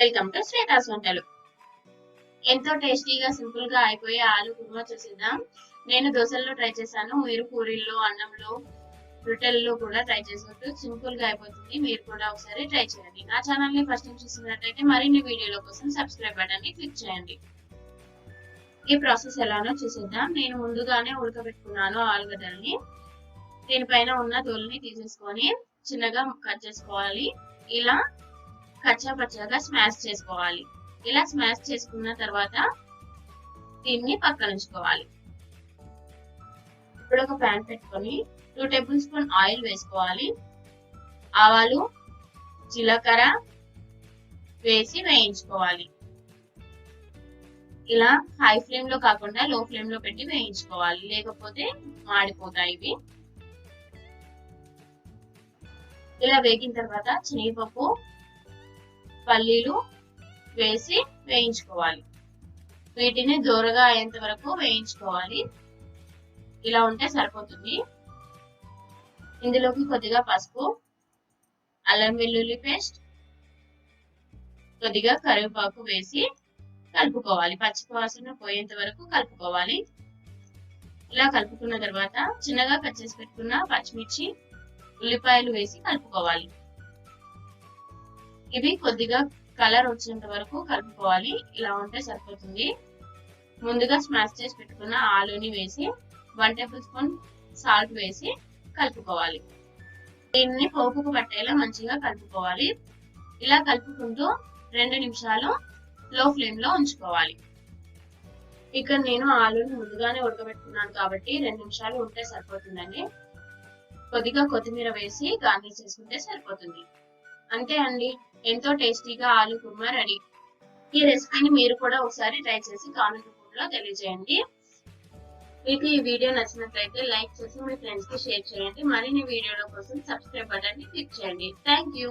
Welcome to Shweta's వంటలు. ఎంతో టేస్టీగా సింపుల్ గా అయిపోయే ఆలు కుర్మా చూసిద్దాం. నేను దోశల్లో ట్రై చేశాను. మీరు పూరీల్లో, అన్నంలో, రొట్టెల్లో కూడా ట్రై చేసినట్టు సింపుల్ గా అయిపోతుంది. మీరు కూడా ఒకసారి ట్రై చేయండి. నా ఛానల్ ని ఫస్ట్ టైం చూసినట్లయితే మరిన్ని వీడియోల కోసం సబ్స్క్రైబ్ బటన్ ని క్లిక్ చేయండి. ఈ ప్రాసెస్ ఎలానో చూసిద్దాం. నేను ముందుగానే ఉడకబెట్టుకున్నాను ఆలుగడ్డల్ని. దీనిపైన ఉన్న తోలుని తీసేసుకొని చిన్నగా కట్ చేసుకోవాలి. ఇలా కచ్చా పచ్చగా స్మాష్ చేసుకోవాలి. ఇలా స్మాష్ చేసుకున్న తర్వాత దీన్ని పక్కన ఉంచుకోవాలి. ఇప్పుడు ఒక ప్యాన్ పెట్టుకొని 2 టేబుల్ స్పూన్ ఆయిల్ వేసుకోవాలి. ఆవాలు, జీలకర్ర వేసి వేయించుకోవాలి. ఇలా హై ఫ్లేమ్ లో కాకుండా లో ఫ్లేమ్ లో పెట్టి వేయించుకోవాలి, లేకపోతే మాడిపోతాయి ఇవి. ఇలా వేగిన తర్వాత శనగపప్పు, పల్లీలు వేసి వేయించుకోవాలి. వీటిని దూరగా అయ్యేంత వరకు వేయించుకోవాలి. ఇలా ఉంటే సరిపోతుంది. ఇందులోకి కొద్దిగా పసుపు, అల్లం వెల్లుల్లి పేస్ట్, కొద్దిగా కరివేపాకు వేసి కలుపుకోవాలి. పచ్చి వాసన పోయేంత వరకు కలుపుకోవాలి. ఇలా కలుపుకున్న తర్వాత చిన్నగా కట్ చేసి పెట్టుకున్న పచ్చిమిర్చి, ఉల్లిపాయలు వేసి కలుపుకోవాలి. ఇవి కొద్దిగా కలర్ వచ్చేంత వరకు కలుపుకోవాలి. ఇలా ఉంటే సరిపోతుంది. ముందుగా స్మాష్ చేసి పెట్టుకున్న ఆలుని వేసి 1 టేబుల్ స్పూన్ సాల్ట్ వేసి కలుపుకోవాలి. దీన్ని పోపుకు పట్టేలా మంచిగా కలుపుకోవాలి. ఇలా కలుపుకుంటూ 2 నిమిషాలు లో ఫ్లేమ్ లో ఉంచుకోవాలి. ఇక్కడ నేను ఆలుని ముందుగానే ఉడకబెట్టుకున్నాను కాబట్టి 2 నిమిషాలు ఉంటే సరిపోతుందండి. కొద్దిగా కొత్తిమీర వేసి గార్నిష్ చేసుకుంటే సరిపోతుంది. అంతే అండి, ఎంతో టేస్టీగా ఆలు కుర్మా రెడీ. ఈ రెసిపీని మీరు కూడా ఒకసారి ట్రై చేసి కామెంట్ రూపంలో తెలియజేయండి. మీకు ఈ వీడియో నచ్చినట్లయితే లైక్ చేసి మీ ఫ్రెండ్స్ కి షేర్ చేయండి. మరిన్ని వీడియోల కోసం సబ్స్క్రైబ్ బటన్ ని క్లిక్ చేయండి. Thank you.